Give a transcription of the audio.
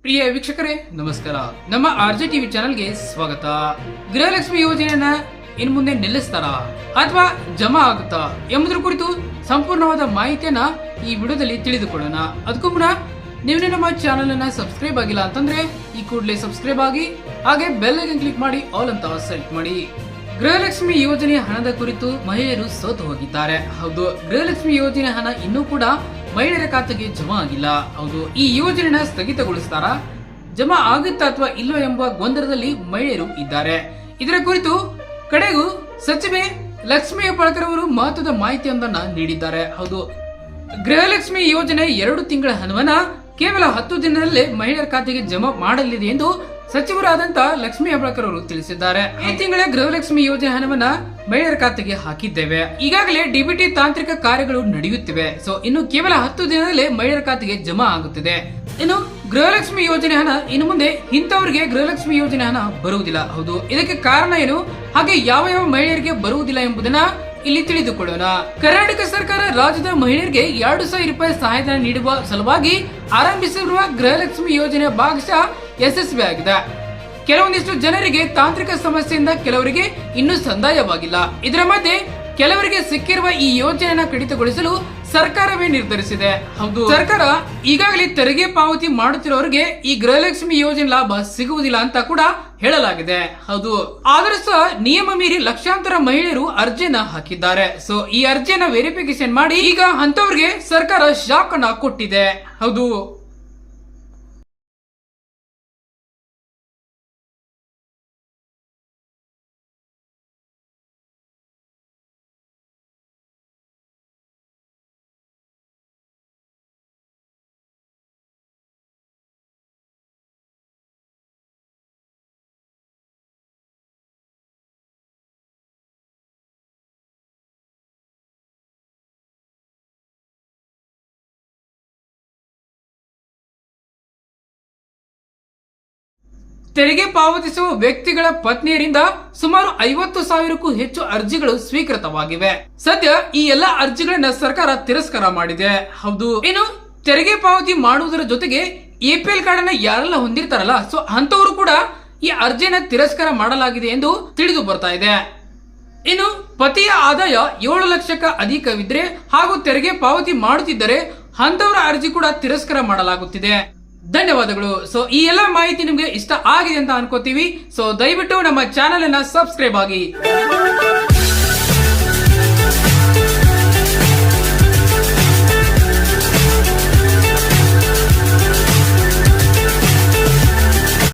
ಪ್ರಿಯ ವೀಕ್ಷಕರೇ ನಮಸ್ಕಾರ. ನಮ್ಮ ಆರ್ಜೆ ಟಿವಿ ಚಾನೆಲ್ಗೆ ಸ್ವಾಗತ. ಗೃಹಲಕ್ಷ್ಮಿ ಯೋಜನೆಯನ್ನ ಇನ್ನು ಮುಂದೆ ನಿಲ್ಲಿಸ್ತಾರ ಅಥವಾ ಜಮಾ ಆಗುತ್ತಾ ಎಂಬುದರ ಕುರಿತು ಸಂಪೂರ್ಣವಾದ ಮಾಹಿತಿಯನ್ನ ಈ ವಿಡಿಯೋದಲ್ಲಿ ತಿಳಿದುಕೊಳ್ಳೋಣ. ಅದಕ್ಕೂ ಮುನ್ನ ನೀವು ನಮ್ಮ ಚಾನೆಲ್ ಅನ್ನ ಸಬ್ಸ್ಕ್ರೈಬ್ ಆಗಿಲ್ಲ ಅಂತಂದ್ರೆ ಈ ಕೂಡಲೇ ಸಬ್ಸ್ಕ್ರೈಬ್ ಆಗಿ, ಹಾಗೆ ಬೆಲ್ ಐಕಾನ್ ಕ್ಲಿಕ್ ಮಾಡಿ ಆಲ್ ಅಂತ ಸೆಲೆಕ್ಟ್ ಮಾಡಿ. ಗೃಹಲಕ್ಷ್ಮಿ ಯೋಜನೆಯ ಹಣದ ಕುರಿತು ಮಹಿಳೆಯರು ಸೋತು ಹೋಗಿದ್ದಾರೆ. ಹೌದು, ಗೃಹಲಕ್ಷ್ಮಿ ಯೋಜನೆ ಹಣ ಇನ್ನೂ ಕೂಡ ಮಹಿಳೆಯರ ಖಾತೆಗೆ ಜಮಾ ಆಗಿಲ್ಲ. ಹೌದು, ಈ ಯೋಜನೆನ ಸ್ಥಗಿತಗೊಳಿಸ್ತಾರ, ಜಮಾ ಆಗುತ್ತಾ ಅಥವಾ ಇಲ್ಲೋ ಎಂಬ ಗೊಂದಲದಲ್ಲಿ ಮಹಿಳೆಯರು ಇದ್ದಾರೆ. ಇದರ ಕುರಿತು ಕಡೆಗೂ ಸಚಿವೆ ಲಕ್ಷ್ಮೀ ಹೆಬ್ಬಾಳ್ಕರ್ ಅವರು ಮಹತ್ವದ ಮಾಹಿತಿಯೊಂದನ್ನ ನೀಡಿದ್ದಾರೆ. ಹೌದು, ಗೃಹಲಕ್ಷ್ಮಿ ಯೋಜನೆ 2 ತಿಂಗಳ ಹಣವನ್ನ ಕೇವಲ 10 ದಿನದಲ್ಲೇ ಮಹಿಳೆಯರ ಖಾತೆಗೆ ಜಮಾ ಮಾಡಲಿದೆ ಎಂದು ಸಚಿವರಾದಂತ ಲಕ್ಷ್ಮೀ ಹೆಬ್ಬಾಳ್ಕರ್ ಅವರು ತಿಳಿಸಿದ್ದಾರೆ. ಈ ತಿಂಗಳ ಗೃಹಲಕ್ಷ್ಮಿ ಯೋಜನೆ ಹಣವನ್ನ ಮಹಿಳೆಯರ ಖಾತೆಗೆ ಹಾಕಿದ್ದೇವೆ. ಈಗಾಗಲೇ ಡಿಬಿಟಿ ತಾಂತ್ರಿಕ ಕಾರ್ಯಗಳು ನಡೆಯುತ್ತಿವೆ. ಸೊ ಇನ್ನು ಕೇವಲ 10 ದಿನದಲ್ಲೇ ಮಹಿಳೆಯರ ಖಾತೆಗೆ ಜಮಾ ಆಗುತ್ತದೆ. ಇನ್ನು ಗೃಹಲಕ್ಷ್ಮಿ ಯೋಜನೆ ಹಣ ಇನ್ನು ಮುಂದೆ ಇಂಥವರಿಗೆ ಗೃಹಲಕ್ಷ್ಮಿ ಯೋಜನೆ ಹಣ ಬರುವುದಿಲ್ಲ. ಹೌದು, ಇದಕ್ಕೆ ಕಾರಣ ಏನು, ಹಾಗೆ ಯಾವ ಯಾವ ಮಹಿಳೆಯರಿಗೆ ಬರುವುದಿಲ್ಲ ಎಂಬುದನ್ನ ಇಲ್ಲಿ ತಿಳಿದುಕೊಳ್ಳೋಣ. ಕರ್ನಾಟಕ ಸರ್ಕಾರ ರಾಜ್ಯದ ಮಹಿಳೆಯರಿಗೆ 2,000 ರೂಪಾಯಿ ಸಹಾಯಧನ ನೀಡುವ ಸಲುವಾಗಿ ಆರಂಭಿಸಿರುವ ಗೃಹಲಕ್ಷ್ಮಿ ಯೋಜನೆ ಭಾಗಶಃ ಯಶಸ್ವಿಯಾಗಿದೆ. ಕೆಲವೊಂದಿಷ್ಟು ಜನರಿಗೆ ತಾಂತ್ರಿಕ ಸಮಸ್ಯೆಯಿಂದ ಕೆಲವರಿಗೆ ಇನ್ನೂ ಸಂದಾಯವಾಗಿಲ್ಲ. ಇದರ ಮಧ್ಯೆ ಕೆಲವರಿಗೆ ಸಿಕ್ಕಿರುವ ಈ ಯೋಜನೆಯನ್ನು ಕಡಿತಗೊಳಿಸಲು ಸರ್ಕಾರವೇ ನಿರ್ಧರಿಸಿದೆ. ಹೌದು, ಸರ್ಕಾರ ಈಗಾಗಲೇ ತೆರಿಗೆ ಪಾವತಿ ಮಾಡುತ್ತಿರುವವರಿಗೆ ಈ ಗೃಹಲಕ್ಷ್ಮಿ ಯೋಜನೆ ಲಾಭ ಸಿಗುವುದಿಲ್ಲ ಅಂತ ಕೂಡ ಹೇಳಲಾಗಿದೆ. ಹೌದು, ಆದರೂ ಸಹ ನಿಯಮ ಮೀರಿ ಲಕ್ಷಾಂತರ ಮಹಿಳೆಯರು ಅರ್ಜಿಯನ್ನ ಹಾಕಿದ್ದಾರೆ. ಸೊ ಈ ಅರ್ಜಿಯನ್ನ ವೆರಿಫಿಕೇಶನ್ ಮಾಡಿ ಈಗ ಅಂತವರಿಗೆ ಸರ್ಕಾರ ಶಾಕ್ ಅನ್ನ ಕೊಟ್ಟಿದೆ. ಹೌದು, ತೆರಿಗೆ ಪಾವತಿಸುವ ವ್ಯಕ್ತಿಗಳ ಪತ್ನಿಯರಿಂದ ಸುಮಾರು 50,000ಕ್ಕೂ ಹೆಚ್ಚು ಅರ್ಜಿಗಳು ಸ್ವೀಕೃತವಾಗಿವೆ. ಸದ್ಯ ಈ ಎಲ್ಲಾ ಅರ್ಜಿಗಳನ್ನ ಸರ್ಕಾರ ತಿರಸ್ಕಾರ ಮಾಡಿದೆ. ಹೌದು, ಇನ್ನು ತೆರಿಗೆ ಪಾವತಿ ಮಾಡುವುದರ ಜೊತೆಗೆ APL ಕಾರ್ಡ್ ಅನ್ನ ಯಾರೆಲ್ಲ ಹೊಂದಿರ್ತಾರಲ್ಲ, ಸೊ ಅಂತವರು ಕೂಡ ಈ ಅರ್ಜಿಯನ್ನ ತಿರಸ್ಕಾರ ಮಾಡಲಾಗಿದೆ ಎಂದು ತಿಳಿದು ಬರ್ತಾ ಇದೆ. ಇನ್ನು ಪತಿಯ ಆದಾಯ 7 ಲಕ್ಷಕ್ಕ ಅಧಿಕವಿದ್ರೆ ಹಾಗೂ ತೆರಿಗೆ ಪಾವತಿ ಮಾಡುತ್ತಿದ್ದರೆ ಅಂತವರ ಅರ್ಜಿ ಕೂಡ ತಿರಸ್ಕಾರ ಮಾಡಲಾಗುತ್ತಿದೆ. ಧನ್ಯವಾದಗಳು. ಸೊ ಈ ಎಲ್ಲಾ ಮಾಹಿತಿ ನಿಮ್ಗೆ ಇಷ್ಟ ಆಗಿದೆ ಅಂತ ಅನ್ಕೋತೀವಿ. ಸೊ ದಯವಿಟ್ಟು ನಮ್ಮ ಚಾನೆಲ್ ಅನ್ನ ಸಬ್ಸ್ಕ್ರೈಬ್ ಆಗಿ.